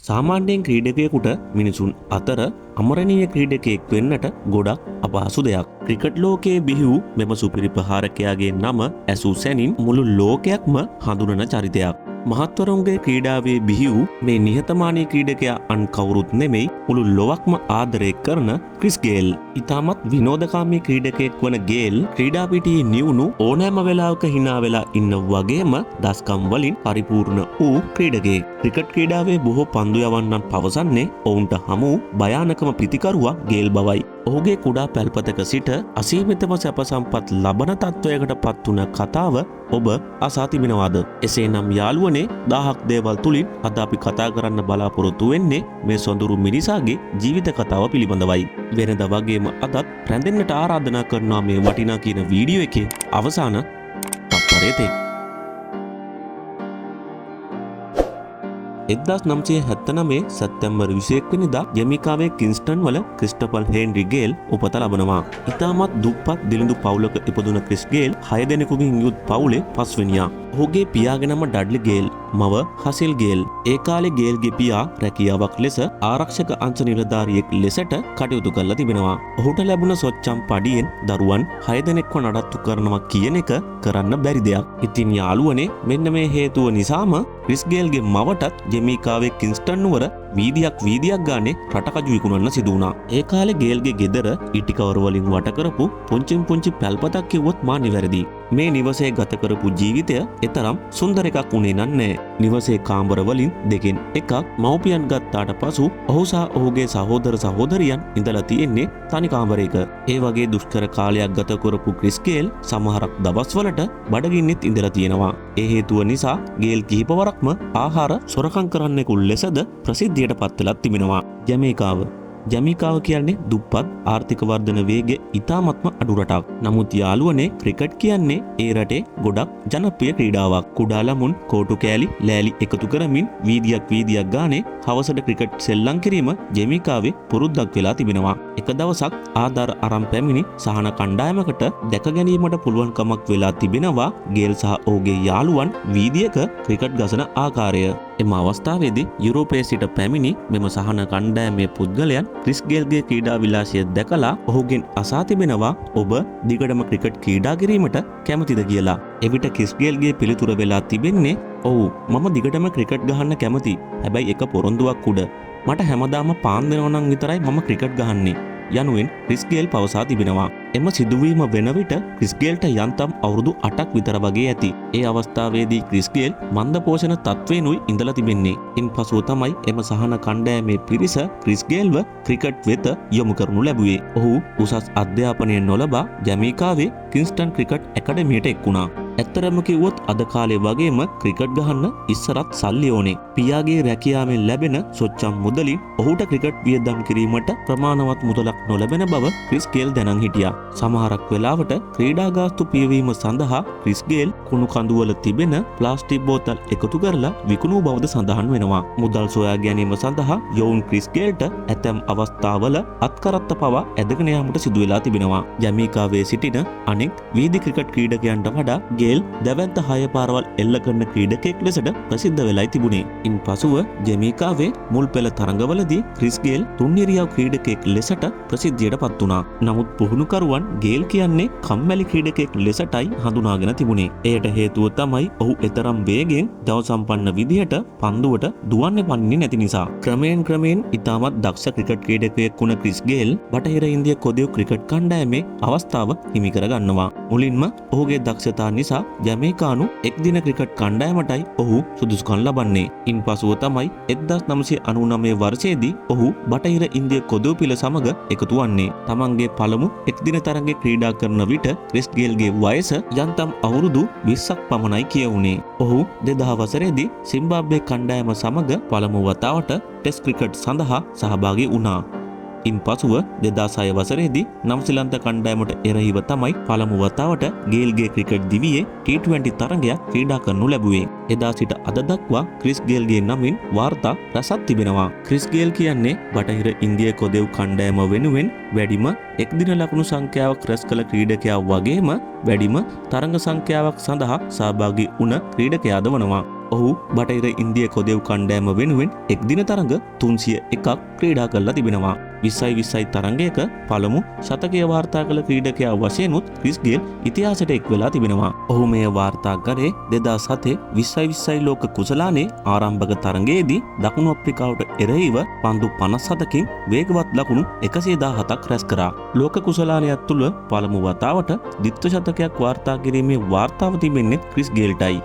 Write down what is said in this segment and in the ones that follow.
සාමාන්‍යයෙන් ක්‍රීඩකයෙකුට මිනිසුන් අතර අමරණීය ක්‍රීඩකයෙක් වෙන්නට ගොඩක් අපහසු දෙයක්. ක්‍රිකට් ලෝකයේ බිහි වූ මෙම සුපිරි ප්‍රහාරකයාගේ නම ඇසූ සැනින් මුළු ලෝකයක්ම හඳුනන චරිතයක්. මහත්වරුන්ගේ ක්‍රීඩාවේ බිහි වූ මේ නිහතමානී ක්‍රීඩකයා අන් කවුරුත් නෙමෙයි මුළු ලොවක්ම ආදරය කරන ක්‍රිස් ගේල්. ඉතාමත් විනෝදකාමී ක්‍රීඩකයෙක් වන ගේල් ක්‍රීඩා පිටියේ නිවුණු ඕනෑම වෙලාවක hina වෙලා ඉන්න වගේම දස්කම් වලින් පරිපූර්ණ වූ ක්‍රීඩකයෙක්. ක්‍රිකට් ක්‍රීඩාවේ බොහෝ පන්දු යවන්නන් පවසන්නේ ඔවුන්ට හමු ප්‍රිතිකරුවා ගේල් බවයි. ඔහුගේ කුඩා පැල්පතක සිට අසීමිතව සැප සම්පත් ලබන තත්වයකට පත් වුණ කතාව ඔබ අසා තිබෙනවාද? එසේනම් යාළුවනේ 1000ක් දේවල් තුලින් අද අපි කතා කරන්න බලාපොරොත්තු වෙන්නේ මේ සොඳුරු මිනිසාගේ ජීවිත කතාව පිළිබඳවයි. වෙනදා වගේම අදත් රැඳෙන්නට ආරාධනා කරනවා මේ වටිනා කියන වීඩියෝ එකේ අවසාන තත්පරය තෙක්. 1979 සැප්තැම්බර් 21 වෙනිදා ජමයිකාවේ කින්ස්ටන් වල ක්‍රිස්ටොෆර් හෙන්රි ගේල් උපත ලබනවා. ඉතාමත් දුප්පත් දිළිඳු පවුලක ඉපදුන ක්‍රිස් ගේල් 6 දෙනෙකුගෙන් යුත් පවුලේ පස්වෙනියා. ඔහුගේ පියාගේ නම ඩඩ්ලි ගේල්, මව හසිල් ගේල්. ඒ කාලේ ගේල්ගේ පියා රැකියාවක් ලෙස ආරක්ෂක අංශ නිලධාරියෙක් ලෙසට කටයුතු කරලා තිබෙනවා. ඔහුට ලැබුණ සොච්චම් පඩියෙන් දරුවන් 6 දෙනෙක්ව නඩත්තු කරනවා කියන එක කරන්න බැරි දෙයක්. ඉතින් යාළුවනේ මෙන්න මේ හේතුව නිසාම ක්‍රිස් ගේල්ගේ මවටත් ජමයිකාවේ කින්ස්ටන් නුවර වීදියක් ගානේ රටකජු විකුණන්න සිදු වුණා. ඒ කාලේ ගේල්ගේ ගෙදර ඉටි කවර වලින් වට කරපු පුංචි පැල්පතක් කිව්වොත් මා නිවැරදි. මේ නිවසේ ගත කරපු ජීවිතය එතරම් සුන්දර එකක් වුණේ නැහැ. නිවසේ කාමර වලින් දෙකෙන් එකක් මව්පියන් ගත්තාට පසු ඔහු සහ ඔහුගේ සහෝදර සහෝදරියන් ඉඳලා තියෙන්නේ තනි කාමරයක. ඒ වගේ දුෂ්කර කාලයක් ගත කරපු ක්‍රිස් ගේල් සමහරක් දවස්වලට බඩගින්නෙත් ඉඳලා තියෙනවා. ඒ හේතුව නිසා ගේල් කිහිපවරක්ම ආහාර සොරකම් කරන්නෙකු ලෙසද ප්‍රසිද්ධියට පත් වෙලා තිබෙනවා. ජමයිකාව කියන්නේ දුප්පත් ආර්ථික වර්ධන වේගය ඉතාමත්ම අඩු රටක්. නමුත් යාළුවනේ ක්‍රිකට් කියන්නේ ඒ රටේ ගොඩක් ජනප්‍රිය ක්‍රීඩාවක්. කුඩා ළමුන් කෝටු කෑලි ලෑලි එකතු කරමින් වීදියක් ගානේ හවසට ක්‍රිකට් සෙල්ලම් කිරීම ජමයිකාවේ පුරුද්දක් වෙලා තිබෙනවා. එක දවසක් ආධාර අරන් පැමිණි සහන කණ්ඩායමකට දැක ගැනීමට පුළුවන්කමක් වෙලා තිබෙනවා ගේල් සහ ඔහුගේ යාළුවන් වීදියක ක්‍රිකට් ගසන ආකාරය. එම අවස්ථාවේදී යුරෝපයේ සිට පැමිණි මෙම සහන කණ්ඩායමේ පුද්ගලයන් ක්‍රිස් ගේල්ගේ ක්‍රීඩා විලාසය දැකලා ඔහුගෙන් අසා තිබෙනවා ඔබ දිගටම ක්‍රිකට් ක්‍රීඩා කිරීමට කැමතිද කියලා. එවිට ක්‍රිස් ගේල්ගේ පිළිතුර වෙලා තිබෙන්නේ ඔව් මම දිගටම ක්‍රිකට් ගහන්න කැමති. හැබැයි එක පොරොන්දුවක් උඩ. මට හැමදාම පාන් දෙනවා නම් විතරයි මම ක්‍රිකට් ගහන්නේ. යනුවෙන් ක්‍රිස් ගේල් පවසා තිබෙනවා. එම සිදුවීම වෙන විට ක්‍රිස් ගේල්ට යන්තම් අවුරුදු 8ක් විතර වගේ ඇති. ඒ අවස්ථාවේදී ක්‍රිස් ගේල් මන්ද පෝෂණ තත්වයෙන්ුයි ඉඳලා තිබෙන්නේ. ඉන්පසුව තමයි එම සහන කණ්ඩායමේ පිරිස ක්‍රිස් ගේල්ව ක්‍රිකට් වෙත යොමු කරනු ලැබුවේ. ඔහු උසස් අධ්‍යාපනය නොලබා ජමයිකාවේ කින්ස්ටන් ක්‍රිකට් ඇකඩමියට එක් වුණා. ඇත්තරම කිව්වොත් අද කාලේ වගේම ක්‍රිකට් ගහන්න ඉස්සරත් සල්ලි ඕනේ. පියාගේ රැකියාවෙන් ලැබෙන සොච්චම් මුදලින් ඔහුට ක්‍රිකට් වියදම් කිරීමට ප්‍රමාණවත් මුදලක් නොලැබෙන බව ක්‍රිස් ගේල් දැනන් හිටියා. සමහරක් වෙලාවට ක්‍රීඩා ගාස්තු පියවීම සඳහා ක්‍රිස් ගේල් කුණු කඳුවල තිබෙන ප්ලාස්ටික් බෝතල් එකතු කරලා විකුණූ බවද සඳහන් වෙනවා. මුදල් සොයා ගැනීම සඳහා යොවුන් ක්‍රිස් ගේල්ට ඇතැම් අවස්ථාවල අත්කරත්ත පවා ඇදගෙන යාමට සිදු වෙලා තිබෙනවා. ජමයිකාවේ සිටින අනෙක් වීදි ක්‍රිකට් ක්‍රීඩකයන්ට වඩා ගේල් දැවැන්ත 6 පාරවල් එල්ල කරන ක්‍රීඩකයෙක් ලෙසට ප්‍රසිද්ධ වෙලයි තිබුණේ. ඉන්පසුව ජමයිකාවේ මුල් පෙළ තරඟවලදී ක්‍රිස් ගේල් තුන්නිරියව් ක්‍රීඩකයෙක් ලෙසට ප්‍රසිද්ධියට පත් වුණා. නමුත් පුහුණුකරුවන් ගේල් කියන්නේ කම්මැලි ක්‍රීඩකයෙක් ලෙසටයි හඳුනාගෙන තිබුණේ. එයට හේතුව තමයි ඔහු එතරම් වේගෙන් ජව සම්පන්න විදිහට පන්දුවට දුවන්නේ පන්නේ නැති නිසා. ක්‍රමයෙන් ඉතාමත් දක්ෂ ක්‍රිකට් ක්‍රීඩකයෙක් වුණ ක්‍රිස් ගේල් බටහිර ඉන්දිය කොදියු ක්‍රිකට් කණ්ඩායමේ අවස්ථාව හිමි කර ගන්නවා. මුලින්ම ඔහුගේ දක්ෂතා නිසා ජමයිකානු එක්දින ක්‍රිකට් කණ්ඩායමටයි ඔහු සුදුසුකම් ලබන්නේ. ඉන්පසුව තමයි 1999 වර්ෂයේදී ඔහු බටහිර ඉන්දිය කොදියු පිළ සමග එකතු වන්නේ. තමන්ගේ පළමු එක්දින තරඟේ ක්‍රීඩා කරන විට ක්‍රිස් ගේල්ගේ වයස යන්තම් අවුරුදු 20ක් පමණයි කියවුණේ. ඔහු 2000 වසරේදී සිම්බාබ්වේ කණ්ඩායම සමග පළමු වතාවට ටෙස්ට් ක්‍රිකට් සඳහා සහභාගී වුණා. ඉන්පසුව 2006 වසරේදී නවසීලන්ත කණ්ඩායමට එරෙහිව තමයි පළමු වතාවට ගේල්ගේ ක්‍රිකට් දිවියේ T20 තරඟයක් ක්‍රීඩා කරනු ලැබුවේ. එදා සිට අද දක්වා ක්‍රිස් ගේල්ගේ නමින් වාර්තා රැසක් තිබෙනවා. ක්‍රිස් ගේල් කියන්නේ බටහිර ඉන්දිය කොදෙව් කණ්ඩායම වෙනුවෙන් වැඩිම එක්දින ලකුණු සංඛ්‍යාවක් රැස් කළ ක්‍රීඩකයා වගේම වැඩිම තරඟ සංඛ්‍යාවක් සඳහා සහභාගී වුණ ක්‍රීඩකයාද වනවා. ඔහු බටහිර ඉන්දිය කොදෙව් කණ්ඩෑම වෙනුවෙන් එක්දින තරඟ 301ක් ක්‍රීඩා කරලා තිබෙනවා. 20යි තරඟයක පළමු ශතකය වාර්තා කළ ක්‍රීඩකයා වශයෙන් උත් ක්‍රිස් ගේල් ඉතිහාසයට එක් වෙලා තිබෙනවා. ඔහු මේ වාර්තා කරේ 2007 20යි ලෝක කුසලානේ ආරම්භක තරඟයේදී දකුණු අප්‍රිකාවට එරෙහිව පන්දු 57කින් වේගවත් ලකුණු 117ක් රැස් කරා. ලෝක කුසලානයක් තුළ පළමු වතාවට ද්විත්ව ශතකයක් වාර්තා කිරීමේ වාර්තාව තිබෙන්නේ ක්‍රිස් ගේල්ටයි.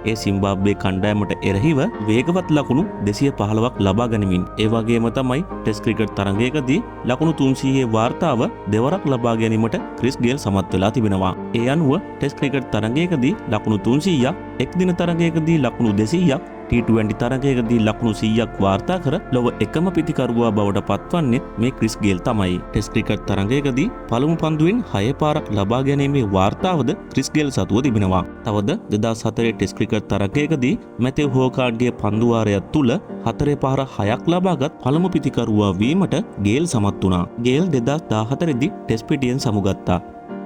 ඒ සිම්බාබ්වේ කණ්ඩායමට එරෙහිව වේගවත් ලකුණු 215ක් ලබා ගනිමින් ඒ වගේම තමයි ටෙස්ට් ක්‍රිකට් තරඟයකදී ලකුණු 300 වාර්තාව දෙවරක් ලබා ගැනීමට ක්‍රිස් ගේල් සමත් වෙලා තිබෙනවා. ඒ අනුව ටෙස්ට් ක්‍රිකට් තරඟයකදී ලකුණු 300ක්, එක්දින තරඟයකදී ලකුණු 200ක්, T20 තරඟයකදී ලකුණු 100ක් වාර්තා කර ලොව එකම පිතිකරුවා බවට පත්වන්නේ මේ ක්‍රිස් ගේල් තමයි. ටෙස්ට් ක්‍රිකට් තරඟයකදී පළමු පන්දුවෙන් 6 පාරක් ලබා ගැනීමේ වාර්තාවද ක්‍රිස් ගේල් සතුව තිබෙනවා. තවද 2004 ටෙස්ට් ක්‍රිකට් තරඟයකදී මැතිව් හෝකාඩ්ගේ පන්දු වාරයක් තුල 4 පාර 6ක් ලබාගත් පළමු පිතිකරුවා වීමට ගේල් සමත් වුණා. ගේල් 2014 දී ටෙස්ට් පිටියෙන් සමුගත්තා.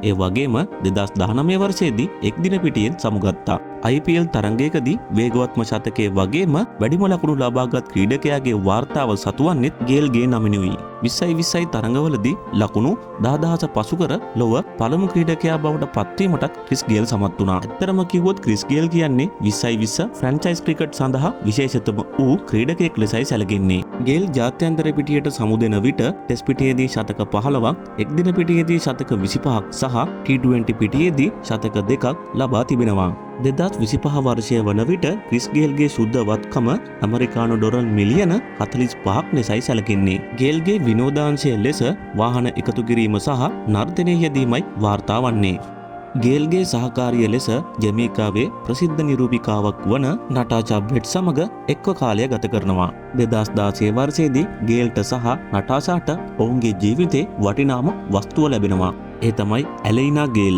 ඒ වගේම 2019 වර්ෂයේදී එක්දින පිටියෙන් සමුගත්තා. IPL තරඟයකදී වේගවත්ම ශතකයේ වගේම වැඩිම ලකුණු ලබාගත් ක්‍රීඩකයාගේ වාර්තාව සතුවන්නේත් ගේල්ගේ නමිනුයි. 20යි තරඟවලදී ලකුණු 10000 පසු කර ලොව පළමු ක්‍රීඩකයා බවට පත්වීමටත් ක්‍රිස් ගේල් සමත් වුණා. ඇත්තටම කිව්වොත් ක්‍රිස් ගේල් කියන්නේ 20යි ෆ්‍රැන්චයිස් ක්‍රිකට් සඳහා විශේෂතම වූ ක්‍රීඩකයෙක් ලෙසයි සැලකෙන්නේ. ගේල් ජාත්‍යන්තර පිටියට සමුදෙන විට ටෙස්ට් පිටියේදී ශතක 15ක්, එක්දින පිටියේදී ශතක 25ක් සහ T20 පිටියේදී ශතක 2ක් ලබා තිබෙනවා. 2025 වර්ෂය වන විට ක්‍රිස් ගේල්ගේ සුද්ධ වත්කම ඇමරිකානු ඩොලර් මිලියන 45ක් ලෙසයි සැලකෙන්නේ. ගේල්ගේ විනෝදාංශය ලෙස වාහන එකතු කිරීම සහ නර්තනය යෙදීමයි වාර්තා වන්නේ. ගේල්ගේ සහකාරිය ලෙස ජමේකාවේ ප්‍රසිද්ධ නිරූපිකාවක් වන නටාෂා බ්‍රෙඩ් සමග එක්ව කාලය ගත කරනවා. 2016 වර්ෂයේදී ගේල්ට සහ නටාෂාට ඔවුන්ගේ ජීවිතේ වටිනාම වස්තුව ලැබෙනවා. ඒ තමයි ඇලෙයිනා ගේල්,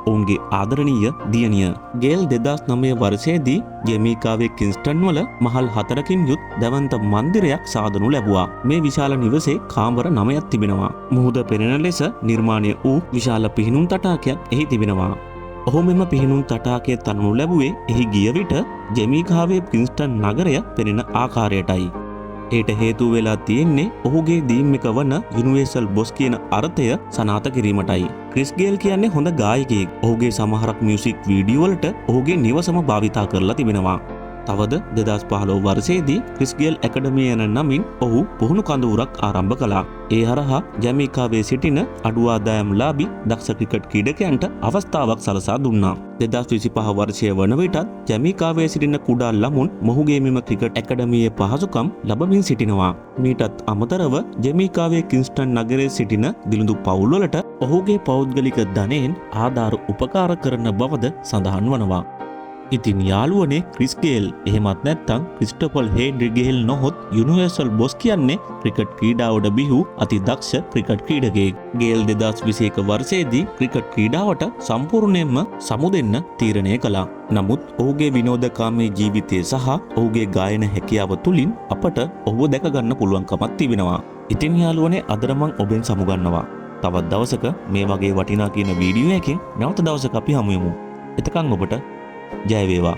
ඔවුන්ගේ ආදරණීය දියණිය. ගේල් 2009 වර්ෂයේදී ජමේකාවේ කින්ස්ටන් වල මහල් 4කින් යුත් දැවන්ත මන්දිරයක් සාදනු ලැබුවා. මේ විශාල නිවසේ කාමර 9ක් තිබෙනවා. මුහුද පෙනෙන ලෙස නිර්මාණය වූ විශාල පිහිනුම් තටාකයක් එහි තිබෙනවා. ඔහු මෙම පිහිනුම් තටාකය තනනු ලැබුවේ එහි ගිය විට ජමේකාවේ කින්ස්ටන් නගරය පෙනෙන ආකාරයටයි. ඒට හේතු වෙලා තියෙන්නේ ඔහුගේ දීම් එක වන යුනිවර්සල් බොස් කියන අර්ථය සනාථ කිරීමටයි. ක්‍රිස් ගේල් කියන්නේ හොඳ ගායකයෙක්. ඔහුගේ සමහරක් මියුසික් වීඩියෝ වලට ඔහුගේ නිවසම භාවිතා කරලා තිබෙනවා. තවද 2015 වර්ෂයේදී ක්‍රිස් ගේල් ඇකඩමිය යන නමින් ඔහු පුහුණු කඳවුරක් ආරම්භ කළා. ඒ හරහා ජමේකාවේ සිටින අඩු ආදායම්ලාභී දක්ෂ ක්‍රිකට් ක්‍රීඩකයන්ට අවස්ථාවක් සලසා දුන්නා. 2025 වර්ෂය වන විටත් ජමේකාවේ සිටින කුඩා ළමුන් මොහුගේ මෙම ක්‍රිකට් ඇකඩමියේ පහසුකම් ලබමින් සිටිනවා. මීටත් අමතරව ජමේකාවේ කින්ස්ටන් නගරයේ සිටින දිළිඳු පවුල්වලට ඔහුගේ පෞද්ගලික ධනයෙන් ආධාර උපකාර කරන බවද සඳහන් වනවා. ඉතින් යාළුවනේ ක්‍රිස් ගේල් එහෙමත් නැත්නම් ක්‍රිස්ටොෆර් හේන්රි ගේල් නොහොත් යුනිවර්සල් බොස් කියන්නේ ක්‍රිකට් ක්‍රීඩාවට බිහි අති දක්ෂ ක්‍රිකට් ක්‍රීඩකයෙක්. ගේල් 2021 වර්ෂයේදී ක්‍රිකට් ක්‍රීඩාවට සම්පූර්ණයෙන්ම සමුදෙන්න තීරණය කළා. නමුත් ඔහුගේ විනෝදකාමී ජීවිතය සහ ඔහුගේ ගායන හැකියාව තුලින් අපට ඔහුව දැක ගන්න පුළුවන්කමක් තිබෙනවා. ඉතින් යාළුවනේ අද මම ඔබෙන් සමුගන්නවා. තවත් දවසක මේ වගේ වටිනා කියන වීඩියෝ එකකින් නැවත දවසක අපි හමු වෙමු. එතකන් ඔබට ජය වේවා.